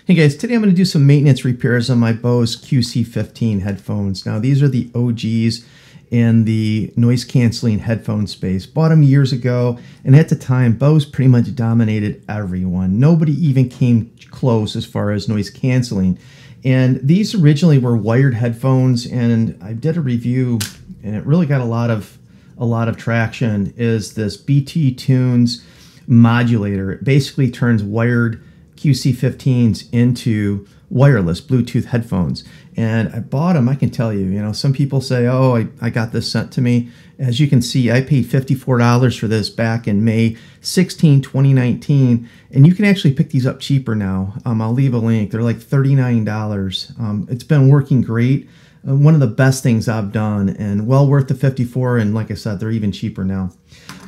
Hey guys, today I'm going to do some maintenance repairs on my Bose QC15 headphones. Now these are the OGs in the noise canceling headphone space. Bought them years ago, and at the time Bose pretty much dominated everyone. Nobody even came close as far as noise canceling. And these originally were wired headphones, and I did a review and it really got a lot of traction. Is this BT Tunes modulator. It basically turns wired QC15s into wireless Bluetooth headphones. And I bought them. I can tell you, some people say, oh, I got this sent to me. As you can see, I paid $54 for this back in May 16, 2019. And you can actually pick these up cheaper now. I'll leave a link. They're like $39. It's been working great. One of the best things I've done, and well worth the $54. And like I said, they're even cheaper now.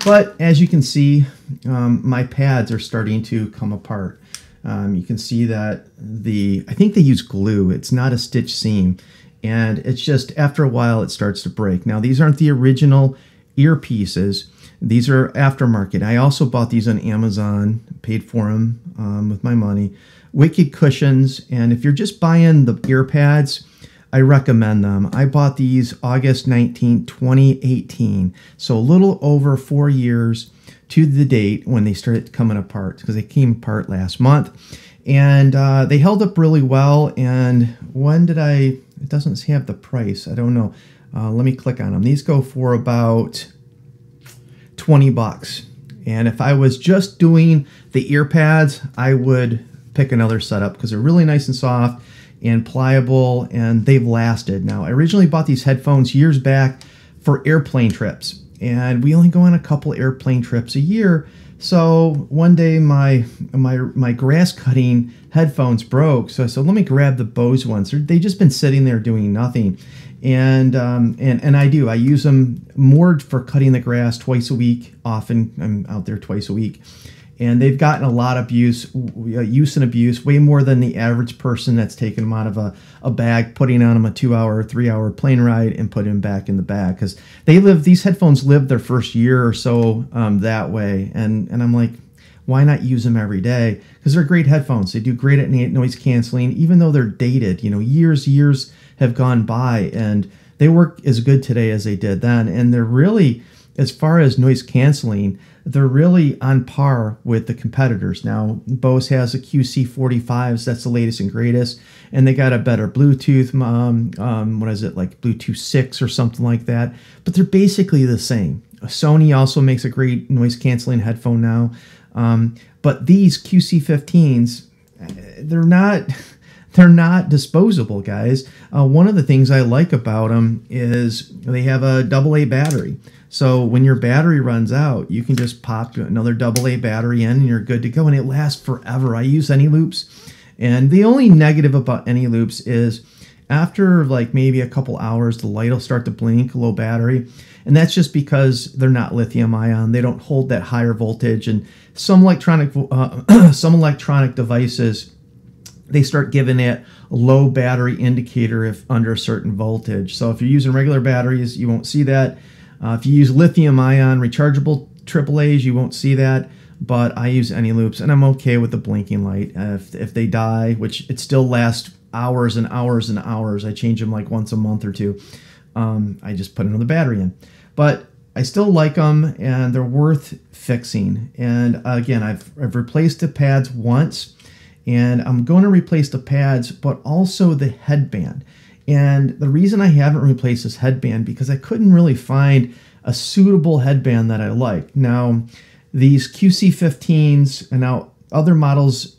But as you can see, my pads are starting to come apart. You can see that I think they use glue. It's not a stitch seam. And it's just, after a while, it starts to break. Now, these aren't the original earpieces. These are aftermarket. I also bought these on Amazon, paid for them with my money. Wicked cushions. And if you're just buying the ear pads, I recommend them. I bought these August 19, 2018. So a little over 4 years to the date when they started coming apart, because they came apart last month. And they held up really well. And it doesn't have the price. I don't know. Let me click on them. These go for about 20 bucks. And if I was just doing the ear pads, I would pick another setup because they're really nice and soft and pliable, and they've lasted. Now, I originally bought these headphones years back for airplane trips, and we only go on a couple airplane trips a year. So one day my grass cutting headphones broke, so I said, let me grab the Bose ones. They've just been sitting there doing nothing, and I use them more for cutting the grass twice a week. Often I'm out there twice a week. And they've gotten a lot of use and abuse, way more than the average person that's taking them out of a bag, putting on them a 2-hour, 3-hour plane ride, and putting them back in the bag. Because these headphones live their first year or so that way. And I'm like, why not use them every day? Because they're great headphones. They do great at noise canceling, even though they're dated. Years have gone by, and they work as good today as they did then. And they're really, as far as noise canceling, they're really on par with the competitors. Now, Bose has the QC15s. That's the latest and greatest. And they got a better Bluetooth, like Bluetooth 6 or something like that. But they're basically the same. Sony also makes a great noise canceling headphone now. But these QC15s, they're not disposable, guys. One of the things I like about them is they have a AA battery. So when your battery runs out, you can just pop another AA battery in and you're good to go. And it lasts forever. I use Any Loops. And the only negative about Any Loops is after like maybe a couple hours, the light will start to blink, low battery. And that's just because they're not lithium ion. They don't hold that higher voltage. And some electronic devices, they start giving it a low battery indicator if under a certain voltage. So if you're using regular batteries, you won't see that. If you use lithium ion rechargeable AAAs, you won't see that. But I use Any Loops, and I'm okay with the blinking light. If they die, which it still lasts hours and hours and hours, I change them like once a month or two. I just put another battery in. But I still like them, and they're worth fixing. And again, I've replaced the pads once. And I'm going to replace the pads, but also the headband. And the reason I haven't replaced this headband, because I couldn't really find a suitable headband that I like. Now, these QC15s, and now other models,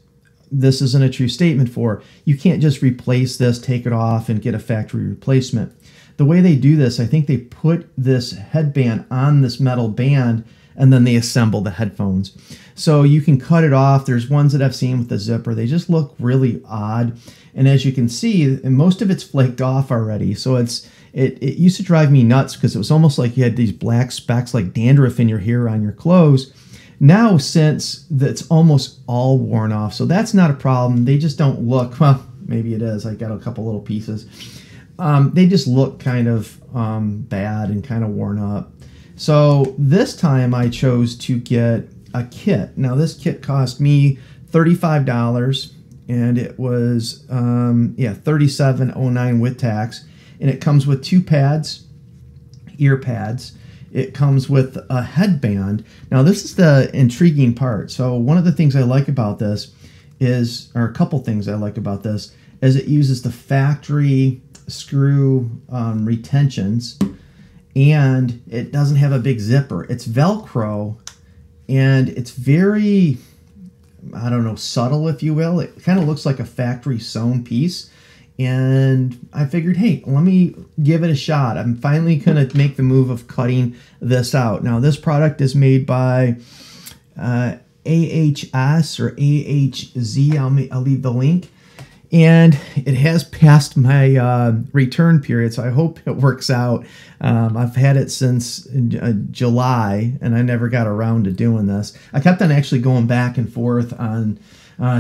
this isn't a true statement for. You can't just replace this, take it off, and get a factory replacement. The way they do this, I think they put this headband on this metal band, and then they assemble the headphones. So you can cut it off. There's ones that I've seen with the zipper. They just look really odd. And as you can see, most of it's flaked off already. So it used to drive me nuts because it was almost like you had these black specks like dandruff in your hair on your clothes. Now, since that's almost all worn off, so that's not a problem. They just don't look, well, maybe it is. I got a couple little pieces. They just look kind of bad and kind of worn up. So this time I chose to get a kit. Now this kit cost me $35, and it was yeah, $37.09 with tax, and it comes with 2 pads, ear pads. It comes with a headband. Now this is the intriguing part. So one of the things I like about this is, or a couple things I like about this, is it uses the factory screw retentions, and it doesn't have a big zipper. It's Velcro, and it's very, I don't know, subtle, if you will. It kind of looks like a factory sewn piece. And I figured, hey, let me give it a shot. I'm finally going to make the move of cutting this out. Now, this product is made by AHS or AHZ. I'll leave the link. And it has passed my return period, so I hope it works out. I've had it since July, and I never got around to doing this. I kept on actually going back and forth on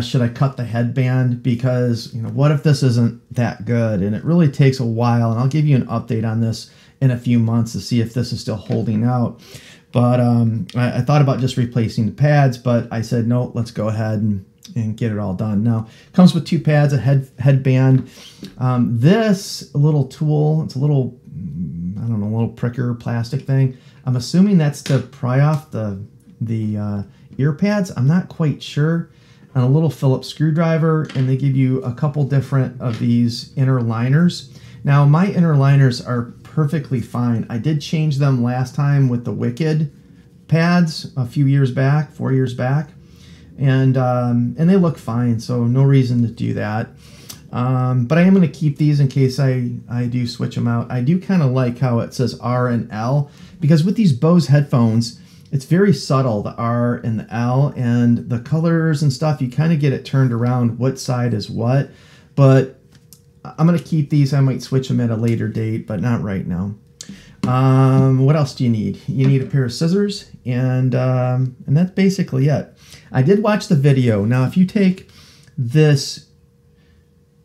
should I cut the headband, because, you know, what if this isn't that good? And it really takes a while, and I'll give you an update on this in a few months to see if this is still holding out. But I thought about just replacing the pads, but I said, no, let's go ahead and get it all done. Now, it comes with 2 pads, a headband. This little tool, it's a little, I don't know, a little pricker plastic thing. I'm assuming that's to pry off the ear pads. I'm not quite sure. And a little Phillips screwdriver, and they give you a couple different of these inner liners. Now, my inner liners are perfectly fine. I did change them last time with the Wicked pads a few years back, 4 years back. And they look fine, so no reason to do that. But I am going to keep these in case I do switch them out. I do kind of like how it says R and L, because with these Bose headphones, it's very subtle, the R and the L, and the colors and stuff, you kind of get it turned around what side is what. But I'm going to keep these. I might switch them at a later date, but not right now. What else do you need? You need a pair of scissors, and that's basically it. I did watch the video. Now, if you take this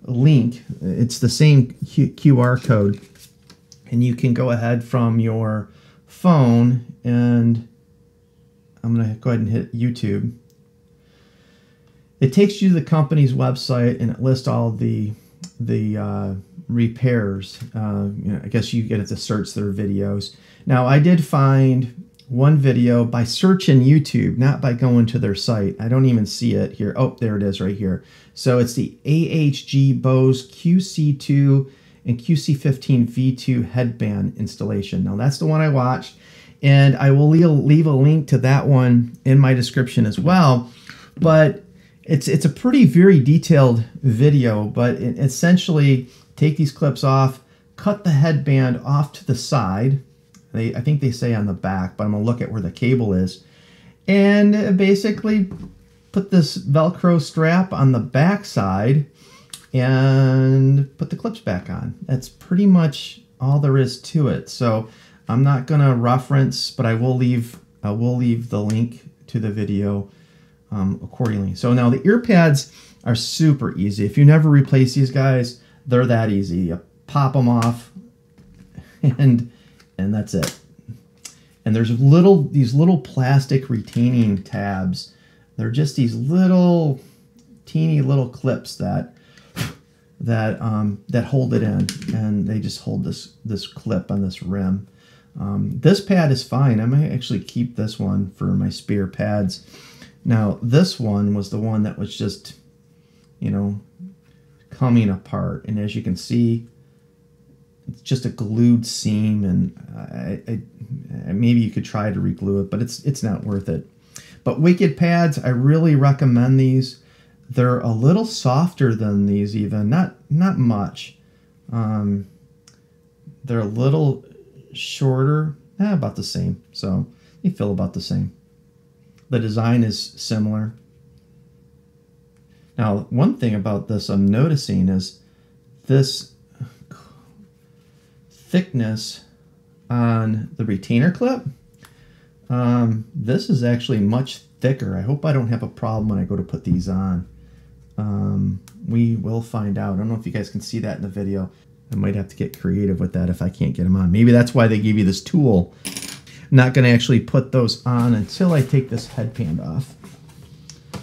link, it's the same QR code, and you can go ahead from your phone, and I'm going to go ahead and hit YouTube. It takes you to the company's website, and it lists all the repairs. You know, I guess you get it to search their videos. Now, I did find one video by searching YouTube, not by going to their site. I don't even see it here. Oh, there it is right here. So it's the AHG Bose QC2 and QC15 V2 headband installation. Now, that's the one I watched, and I will leave a link to that one in my description as well. But it's a very detailed video, but it essentially take these clips off, cut the headband off to the side. I think they say on the back, but I'm going to look at where the cable is. And basically put this Velcro strap on the back side and put the clips back on. That's pretty much all there is to it. So I'm not going to reference, but I will leave the link to the video accordingly. So now the ear pads are super easy. If you never replace these guys, they're that easy. You pop them off, and that's it. And there's these little plastic retaining tabs. They're just these little teeny little clips that hold it in, and they just hold this clip on this rim. This pad is fine. I might actually keep this one for my spare pads. Now, this one was the one that was just, you know, coming apart, and as you can see, it's just a glued seam, and maybe you could try to reglue it, but it's not worth it. But Wicked pads, I really recommend these. They're a little softer than these, even not much. They're a little shorter, about the same. So they feel about the same. The design is similar. Now, one thing about this I'm noticing is this thickness on the retainer clip. This is actually much thicker. I hope I don't have a problem when I go to put these on. We will find out. I don't know if you guys can see that in the video. I might have to get creative with that if I can't get them on. Maybe that's why they gave you this tool. I'm not going to actually put those on until I take this headband off.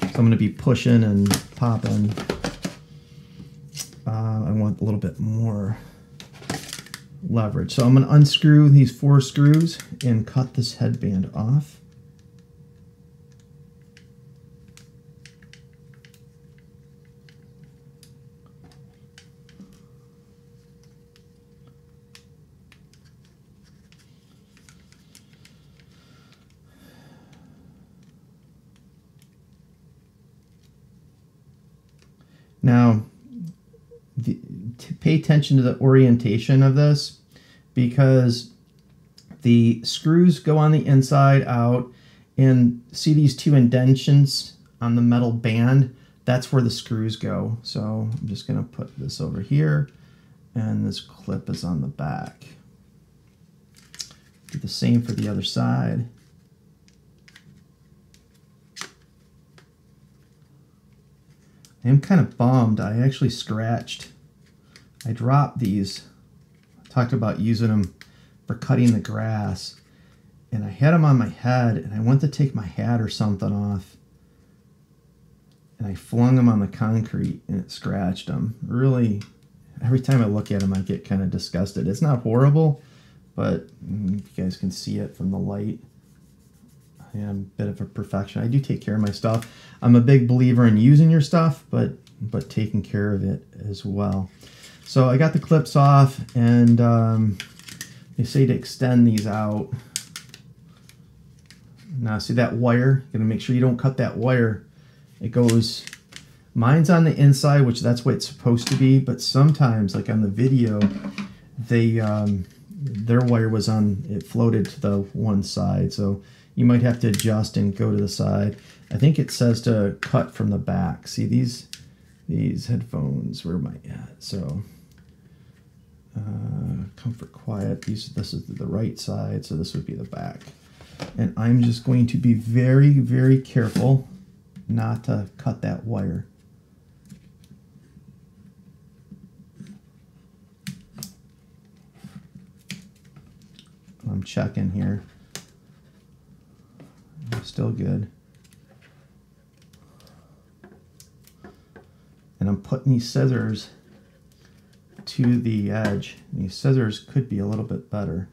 So I'm going to be pushing and popping. I want a little bit more leverage. So I'm going to unscrew these 4 screws and cut this headband off. Now, pay attention to the orientation of this, because the screws go on the inside out, and see these 2 indentions on the metal band? That's where the screws go. So I'm just going to put this over here, and this clip is on the back. Do the same for the other side. I am kind of bummed. I actually scratched. I dropped these. I talked about using them for cutting the grass. And I had them on my head, and I went to take my hat or something off. And I flung them on the concrete, and it scratched them. Really, every time I look at them, I get kind of disgusted. It's not horrible, but you guys can see it from the light. I am a bit of a perfection. I do take care of my stuff. I'm a big believer in using your stuff, but taking care of it as well. So I got the clips off, and they say to extend these out. Now see that wire? You're gonna make sure you don't cut that wire. It goes, mine's on the inside, which that's what it's supposed to be, but sometimes, like on the video, they their wire was on, it floated to the one side, so you might have to adjust and go to the side. I think it says to cut from the back. See these headphones, where am I at? So comfort, quiet, this is the right side, so this would be the back. And I'm just going to be very, very careful not to cut that wire. I'm checking here. Still good. And I'm putting these scissors to the edge. These scissors could be a little bit better.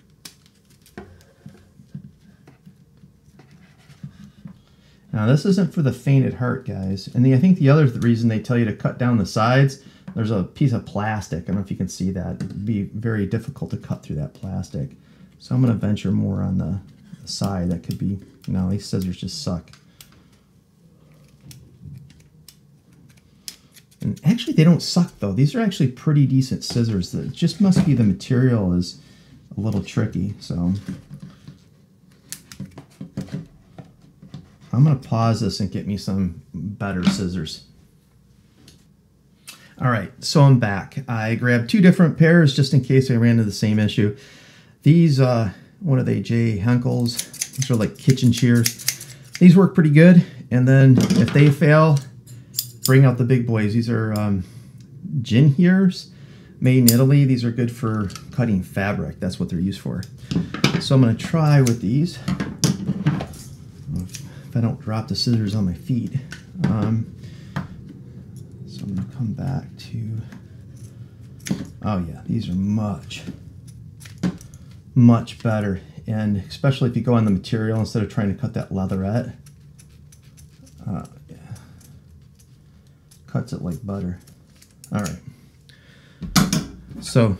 Now this isn't for the faint at heart, guys. And I think the other reason they tell you to cut down the sides, there's a piece of plastic. I don't know if you can see that. It would be very difficult to cut through that plastic. So I'm going to venture more on the side. That could be, no, these scissors just suck. And actually they don't suck though. These are actually pretty decent scissors. It just must be the material is a little tricky. So I'm going to pause this and get me some better scissors. All right, so I'm back. I grabbed 2 different pairs just in case I ran into the same issue. These, what are they, J. Henkel's? These are like kitchen shears. These work pretty good. And then if they fail, bring out the big boys. These are gin shears, made in Italy. These are good for cutting fabric. That's what they're used for. So I'm going to try with these. If I don't drop the scissors on my feet. So I'm going to come back to, oh yeah, these are much better. And especially if you go on the material instead of trying to cut that leatherette. Yeah. Cuts it like butter. All right. So,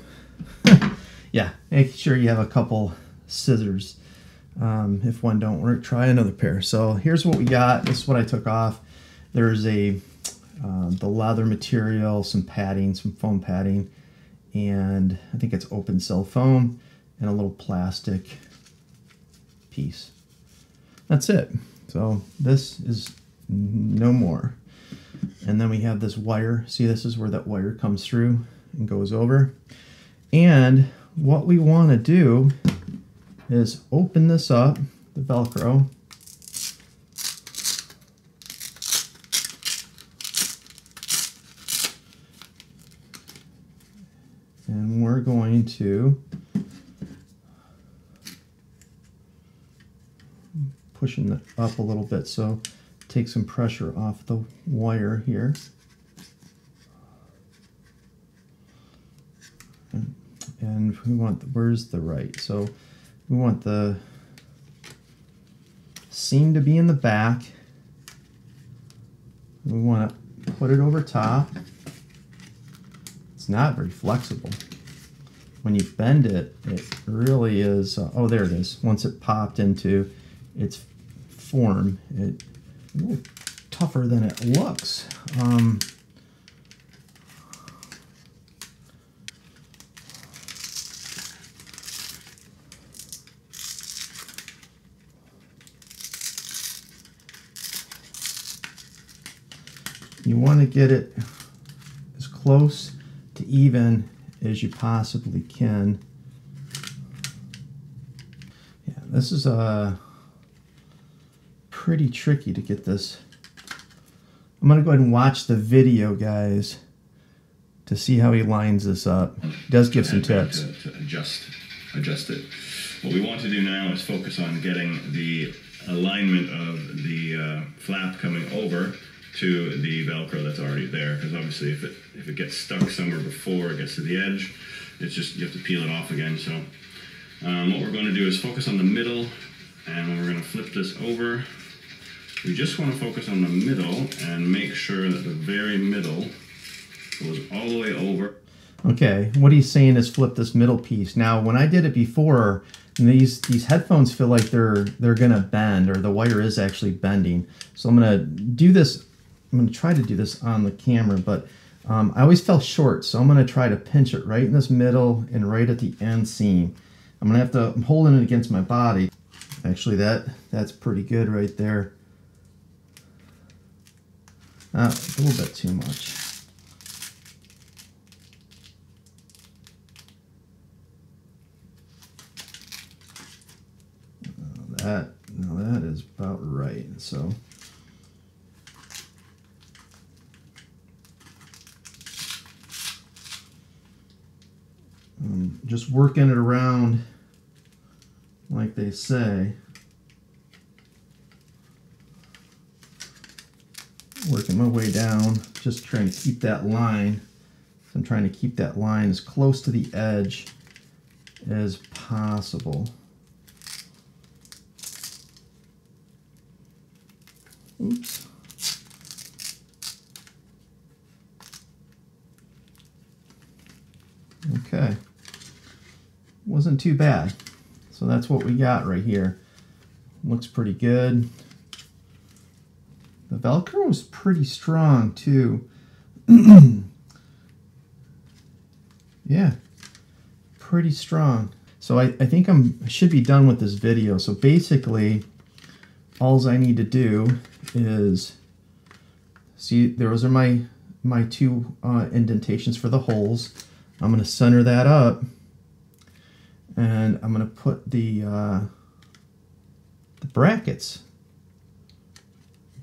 yeah, make sure you have a couple scissors. If one don't work, try another pair. So here's what we got. This is what I took off. There's the leather material, some padding, some foam padding, and I think it's open cell foam, and a little plastic piece. That's it. So this is no more. And then we have this wire. See, this is where that wire comes through and goes over. And what we want to do is open this up, the Velcro. And we're going to pushing it up a little bit so take some pressure off the wire here. and we want, where's the right? So we want the seam to be in the back. We want to put it over top. It's not very flexible. When you bend it, it really is, oh, there it is. Once it popped into its form, it's a little tougher than it looks. You want to get it as close to even as you possibly can. Yeah, this is pretty tricky to get this. I'm going to go ahead and watch the video, guys, to see how he lines this up. He does give some tips. To adjust it. What we want to do now is focus on getting the alignment of the flap coming over to the Velcro that's already there, because obviously if it gets stuck somewhere before it gets to the edge, it's just, you have to peel it off again. So what we're going to do is focus on the middle, and when we're going to flip this over, we just want to focus on the middle and make sure that the very middle goes all the way over. Okay, what he's saying is flip this middle piece. Now, when I did it before, these headphones feel like they're gonna bend, or the wire is actually bending. So I'm gonna do this. I'm going to try to do this on the camera, but I always fell short, so I'm going to try to pinch it right in this middle and right at the end seam. I'm going to have to, I'm holding it against my body. Actually, that's pretty good right there. A little bit too much. That is about right. So. Just working it around like they say. Working my way down, just trying to keep that line. I'm trying to keep that line as close to the edge as possible. Oops. Okay. Wasn't too bad. So that's what we got right here. Looks pretty good. The Velcro is pretty strong too. Yeah, pretty strong. So I think I should be done with this video. So basically, all I need to do is, see, those are my two indentations for the holes. I'm going to center that up, and I'm going to put the brackets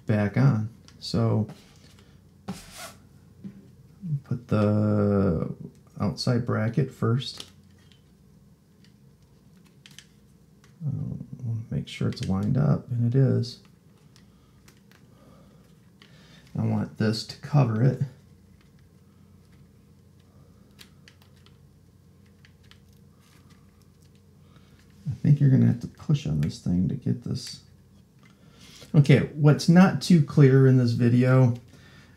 back on. So put the outside bracket first. Make sure it's lined up, and it is. I want this to cover it. I think you're going to have to push on this thing to get this. Okay, what's not too clear in this video,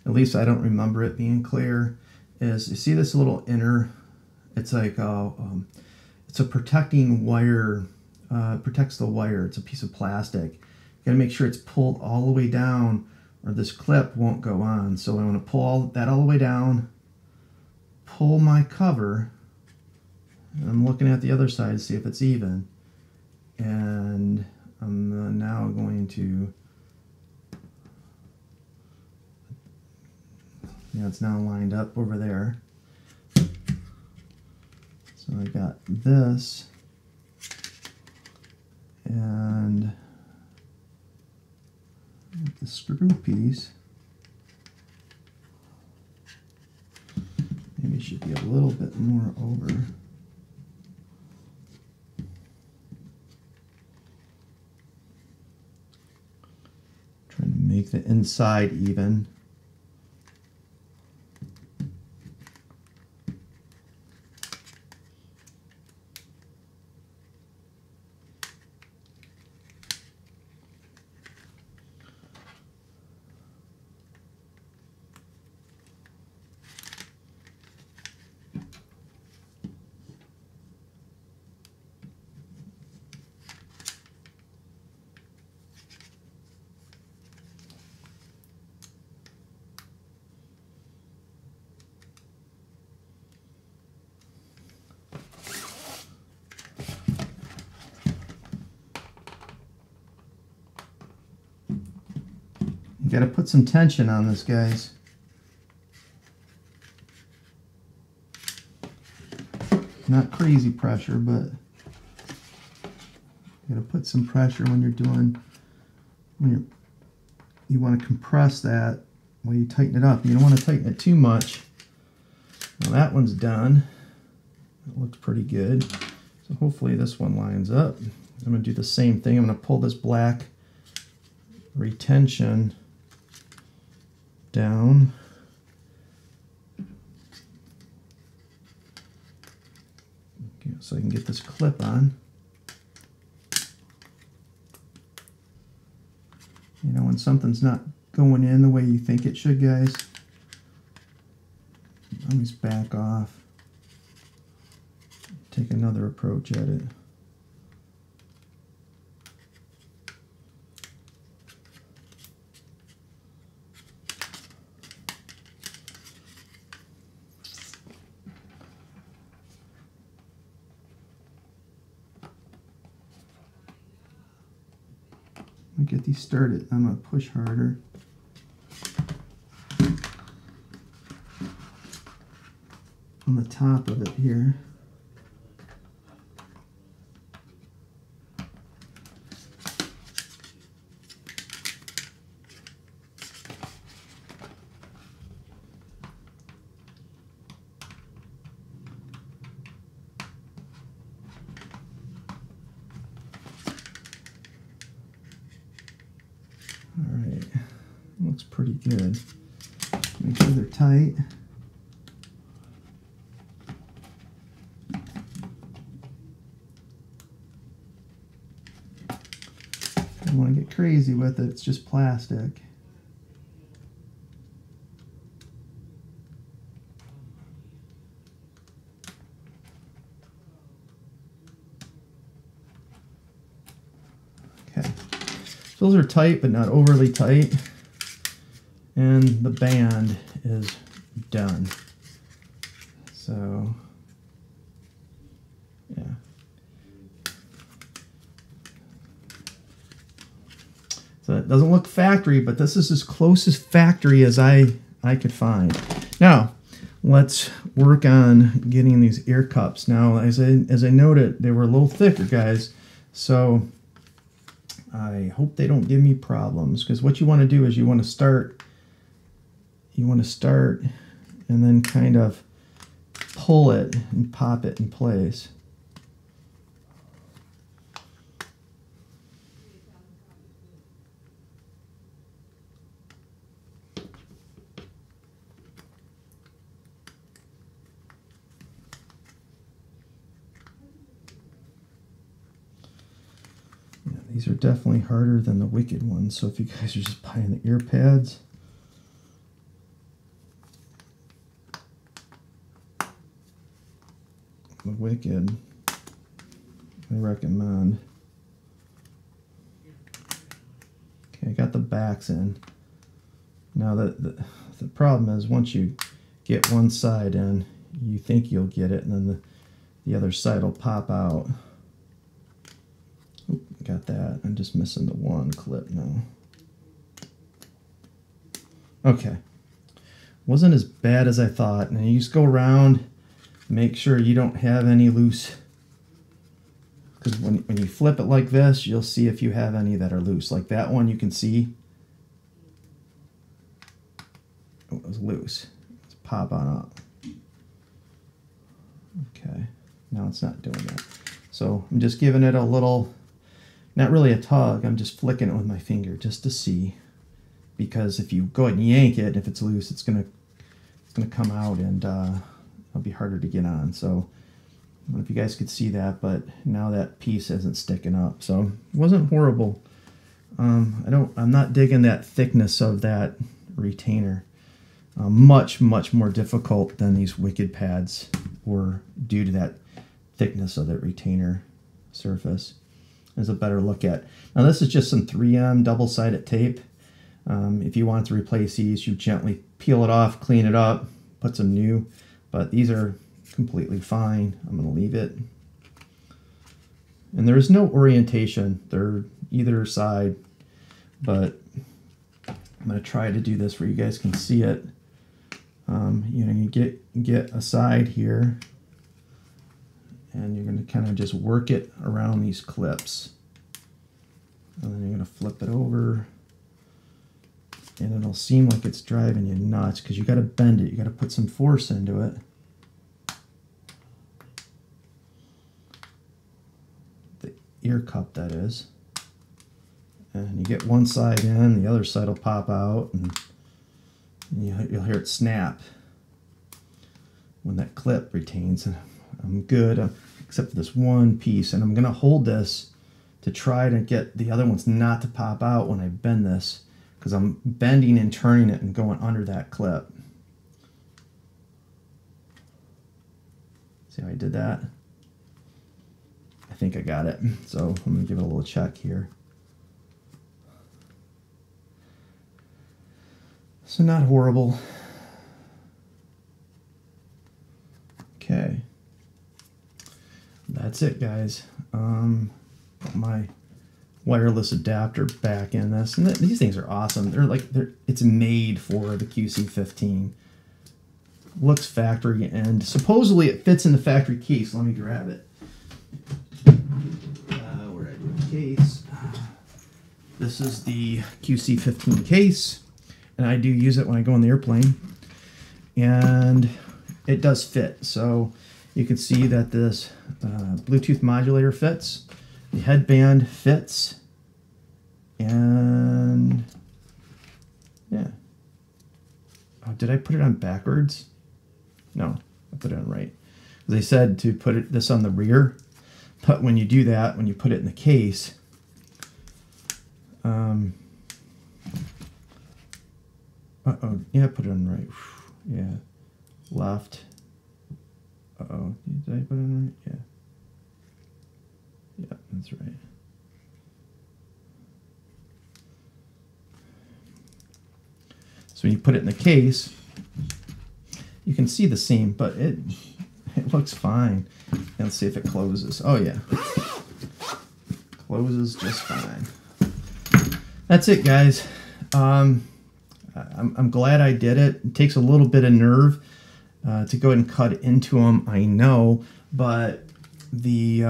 at least I don't remember it being clear, is you see this little inner, it's like it's a protecting wire, protects the wire. It's a piece of plastic. You got to make sure it's pulled all the way down, or this clip won't go on. So I want to pull that all the way down, pull my cover, and I'm looking at the other side to see if it's even. And I'm now going to, yeah, it's now lined up over there. So I got this, and the screw piece. Maybe it should be a little bit more over. Trying to make the inside even. You got to put some tension on this, guys. Not crazy pressure, but you got to put some pressure when you're doing, you want to compress that while you tighten it up. You don't want to tighten it too much. Well, that one's done. It looks pretty good. So hopefully this one lines up. I'm going to do the same thing. I'm going to pull this black retention down. Okay, so I can get this clip on. You know, when something's not going in the way you think it should, guys, always back off. Take another approach at it. Let me get these started. I'm going to push harder. On the top of it here. Alright, looks pretty good. Make sure they're tight. Don't want to get crazy with it, it's just plastic. Okay. Those are tight, but not overly tight. And the band is done. So, yeah. So it doesn't look factory, but this is as close as factory as I could find. Now, let's work on getting these ear cups. Now, as I noted, they were a little thicker, guys. So I hope they don't give me problems, because what you want to do is you want to start and then kind of pull it and pop it in place. These are definitely harder than the Wicked ones, so if you guys are just buying the ear pads, the Wicked, I recommend. Okay, I got the backs in. Now the problem is, once you get one side in, you think you'll get it, and then the other side will pop out. Oop, got that. I'm just missing the one clip now. Okay. Wasn't as bad as I thought. Now you just go around, make sure you don't have any loose. Because when you flip it like this, you'll see if you have any that are loose. Like that one, you can see it was loose. Let's pop on up. Okay. Now it's not doing that. So I'm just giving it a little, not really a tug, I'm just flicking it with my finger just to see. Because if you go ahead and yank it, if it's loose, it's gonna come out, and it'll be harder to get on. So I don't know if you guys could see that, but now that piece isn't sticking up. So it wasn't horrible. I'm not digging that thickness of that retainer. Much more difficult than these Wicked pads were due to that thickness of that retainer surface. There's a better look at. Now this is just some 3M double-sided tape. If you want to replace these, you gently peel it off, clean it up, put some new. But these are completely fine. I'm going to leave it. And there is no orientation. They're either side, but I'm going to try to do this where you guys can see it. You know, you get a side here, and you're going to kind of just work it around these clips. And then you're going to flip it over, and it'll seem like it's driving you nuts because you got to bend it. You got to put some force into it. The ear cup, that is. And you get one side in, the other side will pop out, and you'll hear it snap when that clip retains. And I'm good, except for this one piece, and I'm going to hold this to try to get the other ones not to pop out when I bend this, because I'm bending and turning it and going under that clip. See how I did that? I think I got it. So I'm going to give it a little check here. So not horrible. Okay. That's it, guys. Put my wireless adapter back in this, and these things are awesome. It's made for the QC15. Looks factory, and supposedly it fits in the factory case. Let me grab it. Where did I do the case? This is the QC15 case, and I do use it when I go on the airplane, and it does fit. So you can see that this Bluetooth modulator fits. The headband fits, and yeah. Oh, did I put it on backwards? No, I put it on right. They said to put this on the rear, but when you do that, when you put it in the case, yeah, put it on right. Yeah, left. Uh-oh, did I put it on right? Yeah. Yeah, that's right. So when you put it in the case, you can see the seam, but it looks fine. And let's see if it closes. Oh yeah, closes just fine. That's it, guys. I'm glad I did it. It takes a little bit of nerve to go ahead and cut into them, I know, but the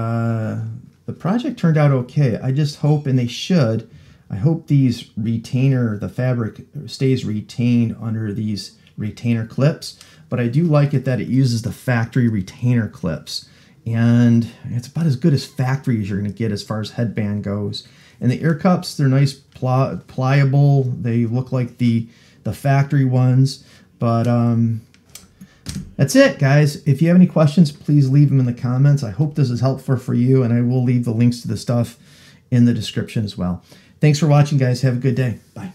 project turned out okay. I just hope, and they should, I hope these the fabric stays retained under these retainer clips, but I do like it that it uses the factory retainer clips, and it's about as good as factory as you're going to get as far as headband goes. And the ear cups, they're nice, pliable. They look like the factory ones, but that's it, guys. If you have any questions, please leave them in the comments. I hope this is helpful for you, and I will leave the links to the stuff in the description as well. Thanks for watching, guys. Have a good day. Bye.